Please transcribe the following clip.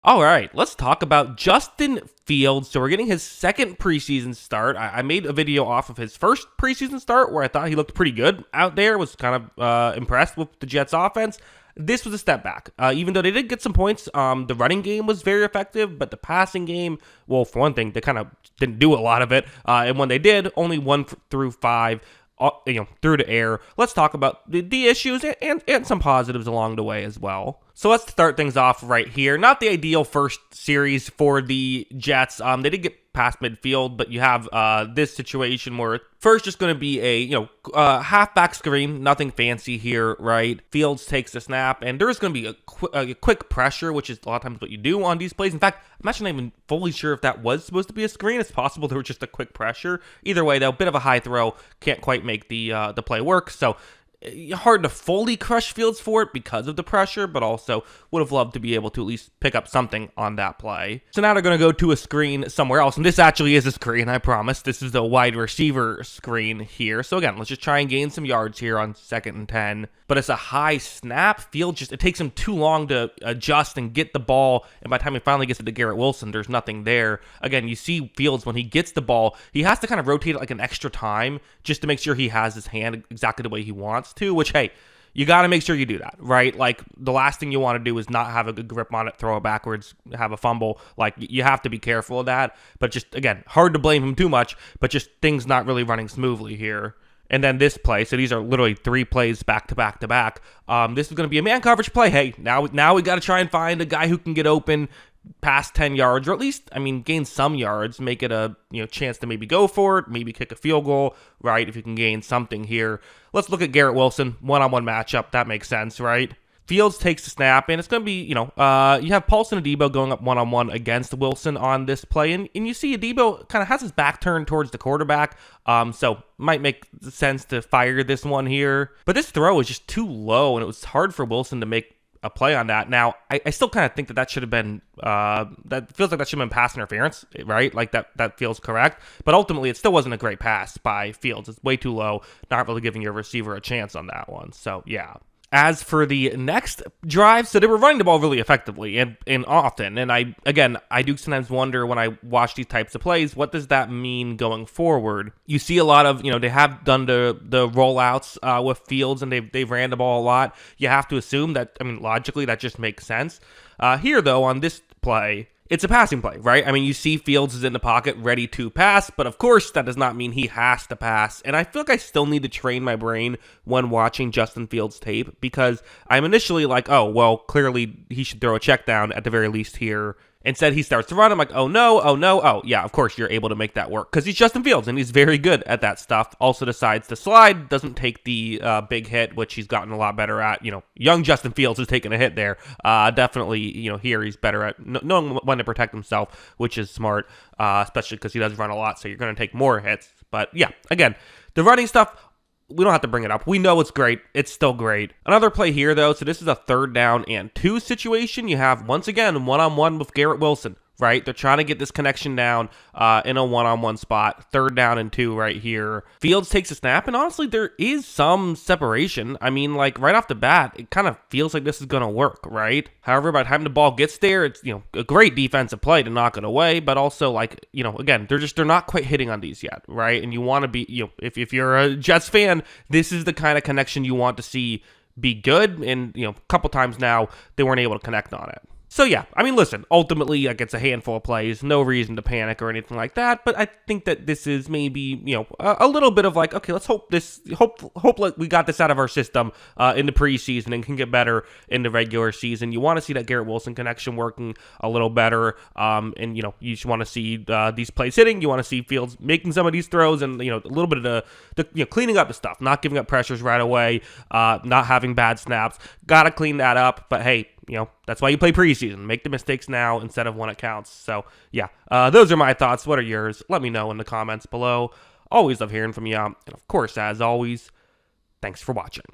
All right, let's talk about Justin Fields. So we're getting his second preseason start. I made a video off of his first preseason start where I thought he looked pretty good out there. Was kind of impressed with the Jets' offense. This was a step back. Even though they did get some points, the running game was very effective, but the passing game, well, for one thing, they kind of didn't do a lot of it. And when they did, only 1 through 5. Through the air. Let's talk about the issues and some positives along the way as well. So let's start things off right here. Not the ideal first series for the Jets. They did get past midfield, but you have this situation where first just going to be a halfback screen, nothing fancy here, right? Fields takes the snap, and there's going to be a quick pressure, which is a lot of times what you do on these plays. In fact, I'm actually not even fully sure if that was supposed to be a screen. It's possible there was just a quick pressure. Either way, though, a bit of a high throw, can't quite make the play work. So hard to fully crush Fields for it because of the pressure, but also would have loved to be able to at least pick up something on that play. So now they're going to go to a screen somewhere else, and this actually is a screen, I promise. This is the wide receiver screen here. So again, let's just try and gain some yards here on 2nd and 10. But it's a high snap. Fields it takes him too long to adjust and get the ball, and by the time he finally gets it to Garrett Wilson, there's nothing there. Again, you see Fields, when he gets the ball, he has to kind of rotate it like an extra time just to make sure he has his hand exactly the way he wants to, which, hey, you got to make sure you do that, right? Like, the last thing you want to do is not have a good grip on it, throw it backwards, have a fumble. Like, you have to be careful of that. But just, again, hard to blame him too much, but just things not really running smoothly here. And then this play, so these are literally 3 plays back to back to back. This is going to be a man coverage play. Hey, now we got to try and find a guy who can get open past 10 yards, or at least, gain some yards, make it a chance to maybe go for it, maybe kick a field goal, right? If you can gain something here. Let's look at Garrett Wilson, one-on-one matchup. That makes sense, right? Fields takes the snap, and it's going to be, you have Paulson and Adebo going up one-on-one against Wilson on this play, and you see Adebo kind of has his back turned towards the quarterback, so might make sense to fire this one here. But this throw is just too low, and it was hard for Wilson to make a play on that. Now, I still kind of think that should have been, that feels like that should have been pass interference, right? Like, that feels correct. But ultimately, it still wasn't a great pass by Fields. It's way too low, not really giving your receiver a chance on that one. So, yeah. As for the next drive, so they were running the ball really effectively and often. And I do sometimes wonder when I watch these types of plays, what does that mean going forward? You see a lot of, they have done the rollouts with Fields, and they've ran the ball a lot. You have to assume that, logically, that just makes sense. Here, though, on this play, it's a passing play, right? You see Fields is in the pocket ready to pass, but of course that does not mean he has to pass. And I feel like I still need to train my brain when watching Justin Fields tape, because I'm initially like, oh, well, clearly he should throw a check down at the very least here. Instead, he starts to run. I'm like, oh no, oh yeah, of course you're able to make that work because he's Justin Fields and he's very good at that stuff. Also decides to slide, doesn't take the big hit, which he's gotten a lot better at. Young Justin Fields is taking a hit there. Definitely, here he's better at knowing when to protect himself, which is smart, especially because he does run a lot, so you're going to take more hits. But yeah, again, the running stuff, we don't have to bring it up. We know it's great. It's still great. Another play here, though. So this is a 3rd down and 2 situation. You have, once again, one-on-one with Garrett Wilson, right? They're trying to get this connection down in a one-on-one spot. 3rd down and 2 right here. Fields takes a snap, and honestly, there is some separation. Right off the bat, it kind of feels like this is going to work, right? However, by the time the ball gets there, it's, a great defensive play to knock it away, but also, again, they're not quite hitting on these yet, right? And you want to be, if you're a Jets fan, this is the kind of connection you want to see be good, and, a couple times now, they weren't able to connect on it. So yeah, listen, ultimately, it's a handful of plays, no reason to panic or anything like that, but I think that this is maybe, a little bit of okay, let's hope we got this out of our system in the preseason and can get better in the regular season. You want to see that Garrett Wilson connection working a little better, and, you just want to see these plays hitting. You want to see Fields making some of these throws and, a little bit of the cleaning up the stuff, not giving up pressures right away, not having bad snaps. Got to clean that up, but hey, that's why you play preseason. Make the mistakes now instead of when it counts. So, yeah, those are my thoughts. What are yours? Let me know in the comments below. Always love hearing from you. And, of course, as always, thanks for watching.